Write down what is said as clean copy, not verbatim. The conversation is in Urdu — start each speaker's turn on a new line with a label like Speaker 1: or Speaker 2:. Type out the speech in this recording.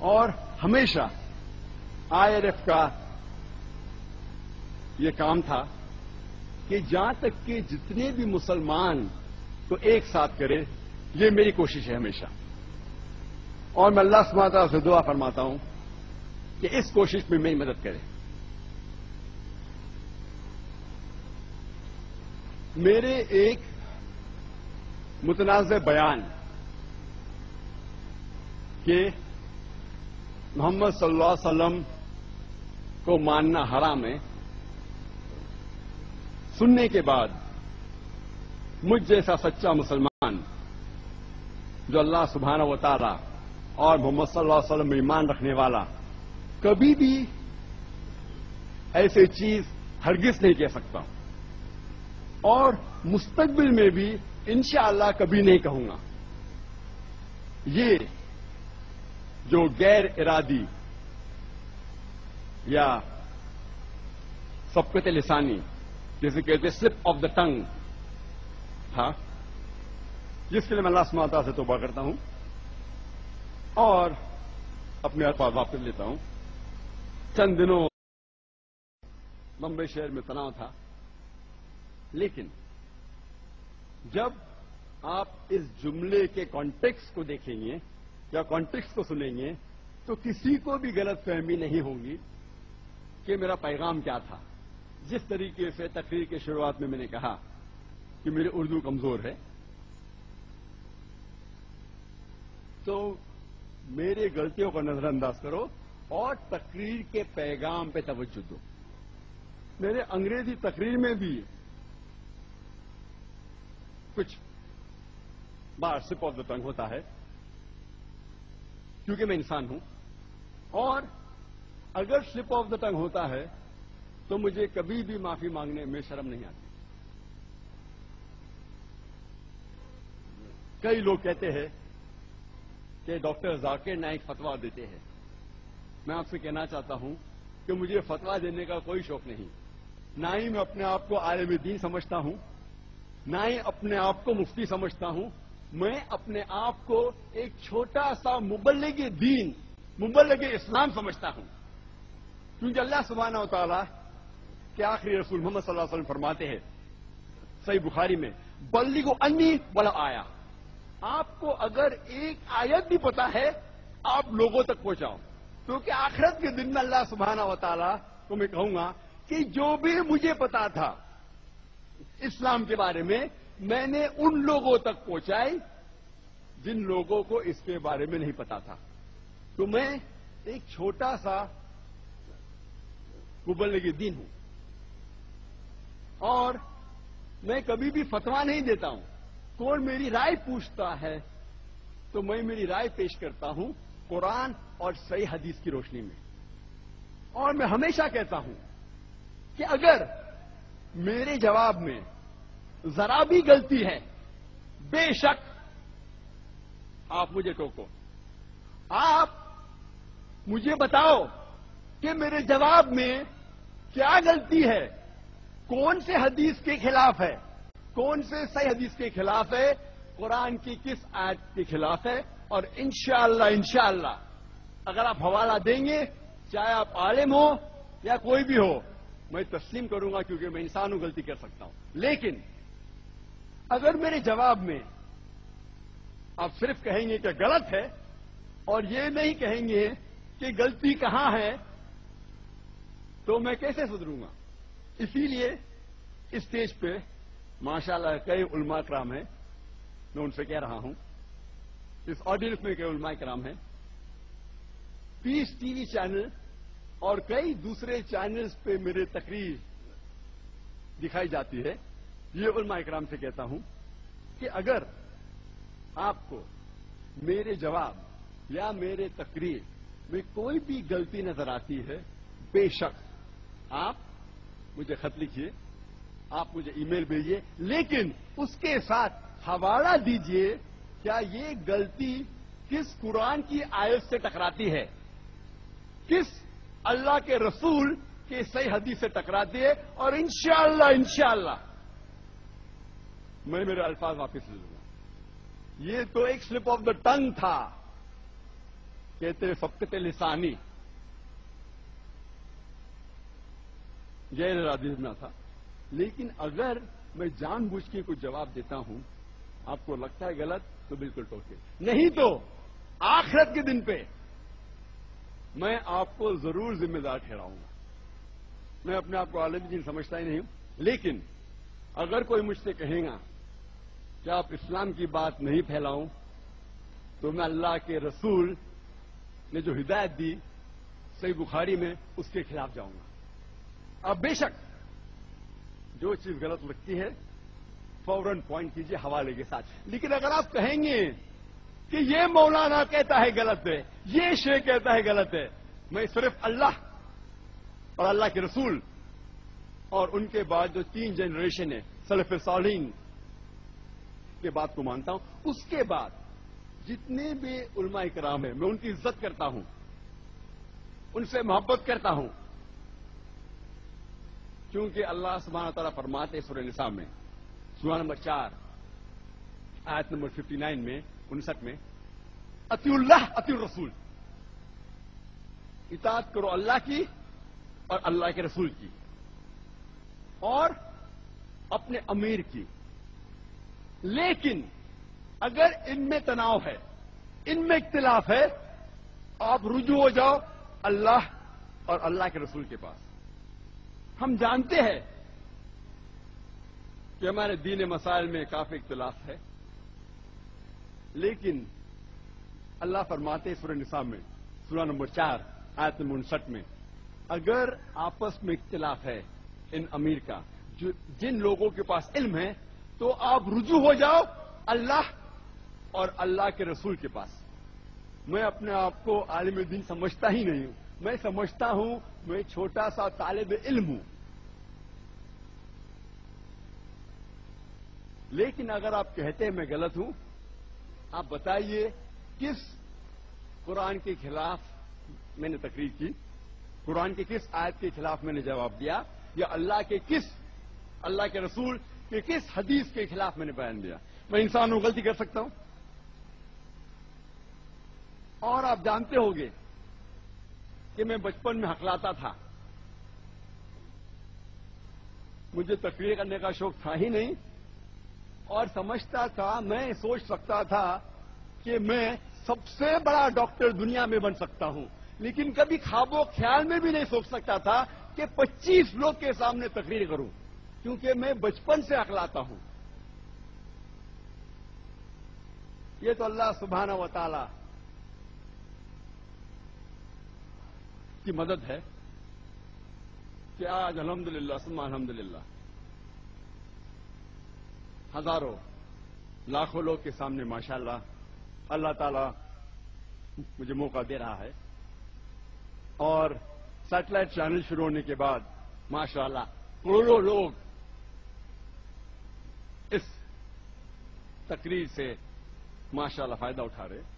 Speaker 1: اور ہمیشہ IRF کا یہ کام تھا کہ جہاں تک کہ جتنے بھی مسلمان کو ایک ساتھ کرے، یہ میری کوشش ہے ہمیشہ. اور میں اللہ سبحانہ تعالیٰ سے دعا فرماتا ہوں کہ اس کوشش میں میری مدد کرے. میرے ایک متنازع بیان کہ محمد صلی اللہ علیہ وسلم کو ماننا حرام ہے، سننے کے بعد مجھ جیسا سچا مسلمان جو اللہ سبحانہ و تعالی اور محمد صلی اللہ علیہ وسلم میں ایمان رکھنے والا کبھی بھی ایسی چیز ہرگز نہیں کہہ سکتا اور مستقبل میں بھی انشاءاللہ کبھی نہیں کہوں گا. یہ جو غیر ارادی یا سبقت لسانی جسے کہتے سلپ آف دا ٹنگ تھا، جس کے لیے میں اللہ سبحانہ تعالیٰ سے توبہ کرتا ہوں اور اپنے الفاظ واپس لیتا ہوں. چند دنوں بمبئی شہر میں تناؤ تھا، لیکن جب آپ اس جملے کے کانٹیکسٹ کو دیکھیں گے یا کانٹیکسٹ کو سنیں گے تو کسی کو بھی غلط فہمی نہیں ہوگی کہ میرا پیغام کیا تھا. جس طریقے سے تقریر کی شروعات میں نے کہا کہ میری اردو کمزور ہے، تو میری غلطیوں کو نظر انداز کرو اور تقریر کے پیغام پہ توجہ دو. میرے انگریزی تقریر میں بھی کچھ بار سلپ آف دا ٹنگ ہوتا ہے کیونکہ میں انسان ہوں، اور اگر سلپ آف دا ٹنگ ہوتا ہے تو مجھے کبھی بھی معافی مانگنے میں شرم نہیں آتی. کئی لوگ کہتے ہیں کہ ڈاکٹر ذاکر نائک فتویٰ دیتے ہیں. میں آپ سے کہنا چاہتا ہوں کہ مجھے فتویٰ دینے کا کوئی شوق نہیں، نہ ہی میں اپنے آپ کو عالم دین سمجھتا ہوں، نہ ہی اپنے آپ کو مفتی سمجھتا ہوں. میں اپنے آپ کو ایک چھوٹا سا مبلغ دین، مبلغ اسلام سمجھتا ہوں، کیونکہ اللہ سبحانہ و تعالیٰ کے آخری رسول محمد صلی اللہ علیہ وسلم فرماتے ہیں صحیح بخاری میں، بلغوا انی ولو آیا. آپ کو اگر ایک آیت بھی پتا ہے آپ لوگوں تک پہنچاؤ، کیونکہ آخرت کے دن میں اللہ سبحانہ و تعالیٰ کو میں کہوں گا کہ جو بھی مجھے پتا تھا اسلام کے بارے میں نے ان لوگوں تک پہنچائی جن لوگوں کو اس کے بارے میں نہیں پتا تھا. تو میں ایک چھوٹا سا مبلغ دین ہوں اور میں کبھی بھی فتویٰ نہیں دیتا ہوں. کون میری رائے پوچھتا ہے تو میں میری رائے پیش کرتا ہوں قرآن اور صحیح حدیث کی روشنی میں. اور میں ہمیشہ کہتا ہوں کہ اگر میرے جواب میں ذرا بھی غلطی ہے بے شک آپ مجھے ٹوکو، آپ مجھے بتاؤ کہ میرے جواب میں کیا غلطی ہے، کون سے حدیث کے خلاف ہے، کون سے صحیح حدیث کے خلاف ہے، قرآن کی کس آیت کے خلاف ہے. اور انشاءاللہ اگر آپ حوالہ دیں گے، چاہے آپ عالم ہو یا کوئی بھی ہو، میں تسلیم کروں گا کیونکہ میں انسان ہوں، غلطی کر سکتا ہوں. لیکن اگر میرے جواب میں آپ صرف کہیں گے کہ غلط ہے اور یہ نہیں کہیں گے کہ غلطی کہاں ہے، تو میں کیسے سدھروں گا. اسی لیے اسٹیج پہ ماشاءاللہ کئی علماء کرام ہیں، میں ان سے کہہ رہا ہوں، اس آڈینس میں کئی علماء کرام ہیں، پیس ٹی وی چینل اور کئی دوسرے چینلز پہ میرے تقریر دکھائی جاتی ہے. یہ علماء کرام سے کہتا ہوں کہ اگر آپ کو میرے جواب یا میرے تقریر میں کوئی بھی غلطی نظر آتی ہے، بے شک آپ مجھے خط لکھیے، آپ مجھے ای میل بھیجیے، لیکن اس کے ساتھ حوالہ دیجیے کیا یہ غلطی کس قرآن کی آیت سے ٹکراتی ہے، کس اللہ کے رسول کے صحیح حدیث سے ٹکراتی ہے. اور انشاءاللہ میں میرے الفاظ واپس لے لوں گا. یہ تو ایک سلپ آف دا ٹنگ تھا کہتے فقط لسانی غیر ارادی نہ تھا، لیکن اگر میں جان بوجھ کے کوئی جواب دیتا ہوں آپ کو لگتا ہے غلط تو بالکل ٹوکے، نہیں تو آخرت کے دن پہ میں آپ کو ضرور ذمہ دار ٹھہراؤں گا۔ میں اپنے آپ کو عالم دین سمجھتا ہی نہیں ہوں، لیکن اگر کوئی مجھ سے کہے گا کہ آپ اسلام کی بات نہیں پھیلاؤں تو میں اللہ کے رسول نے جو ہدایت دی صحیح بخاری میں اس کے خلاف جاؤں گا۔ اب بے شک جو چیز غلط لگتی ہے فوراً پوائنٹ کیجیے حوالے کے ساتھ، لیکن اگر آپ کہیں گے کہ یہ مولانا کہتا ہے غلط ہے، یہ شیخ کہتا ہے غلط ہے، میں صرف اللہ اور اللہ کے رسول اور ان کے بعد جو 3 جنریشن ہے سلف صالحین کے بات کو مانتا ہوں۔ اس کے بعد جتنے بھی علماء کرام ہیں میں ان کی عزت کرتا ہوں، ان سے محبت کرتا ہوں، کیونکہ اللہ سبحانہ تعالیٰ فرماتے سورہ نساء میں سورہ نمبر 4 آیت نمبر 59 میں 59 میں اطیع اللہ اطیع الرسول، اطاعت کرو اللہ کی اور اللہ کے رسول کی اور اپنے امیر کی، لیکن اگر ان میں تناؤ ہے، ان میں اختلاف ہے، آپ رجوع ہو جاؤ اللہ اور اللہ کے رسول کے پاس۔ ہم جانتے ہیں کہ ہمارے دین مسائل میں کافی اختلاف ہے، لیکن اللہ فرماتے سورہ نساء میں سورہ نمبر 4 آیت نمبر 59 میں اگر آپس میں اختلاف ہے ان امیر کا، جن لوگوں کے پاس علم ہے، تو آپ رجوع ہو جاؤ اللہ اور اللہ کے رسول کے پاس۔ میں اپنے آپ کو عالم دین سمجھتا ہی نہیں ہوں، میں سمجھتا ہوں میں چھوٹا سا طالب علم ہوں، لیکن اگر آپ کہتے ہیں میں غلط ہوں، آپ بتائیے کس قرآن کے خلاف میں نے تقریر کی، قرآن کی کس آیت کے خلاف میں نے جواب دیا، یا اللہ کے رسول کے کس حدیث کے خلاف میں نے بیان دیا۔ میں انسان ہوں، غلطی کر سکتا ہوں، اور آپ جانتے ہوں گے کہ میں بچپن میں ہکلاتا تھا، مجھے تقریر کرنے کا شوق تھا ہی نہیں، اور سمجھتا تھا، میں سوچ سکتا تھا کہ میں سب سے بڑا ڈاکٹر دنیا میں بن سکتا ہوں، لیکن کبھی خواب و خیال میں بھی نہیں سوچ سکتا تھا کہ 25 لوگ کے سامنے تقریر کروں، کیونکہ میں بچپن سے ہکلاتا ہوں۔ یہ تو اللہ سبحانہ و تعالی کی مدد ہے کہ آج الحمدللہ ثم الحمدللہ ہزاروں لاکھوں لوگ کے سامنے ماشاءاللہ اللہ تعالیٰ مجھے موقع دے رہا ہے، اور سیٹلائٹ چینل شروع ہونے کے بعد ماشاءاللہ کروڑوں لوگ اس تقریر سے ماشاءاللہ فائدہ اٹھا رہے ہیں۔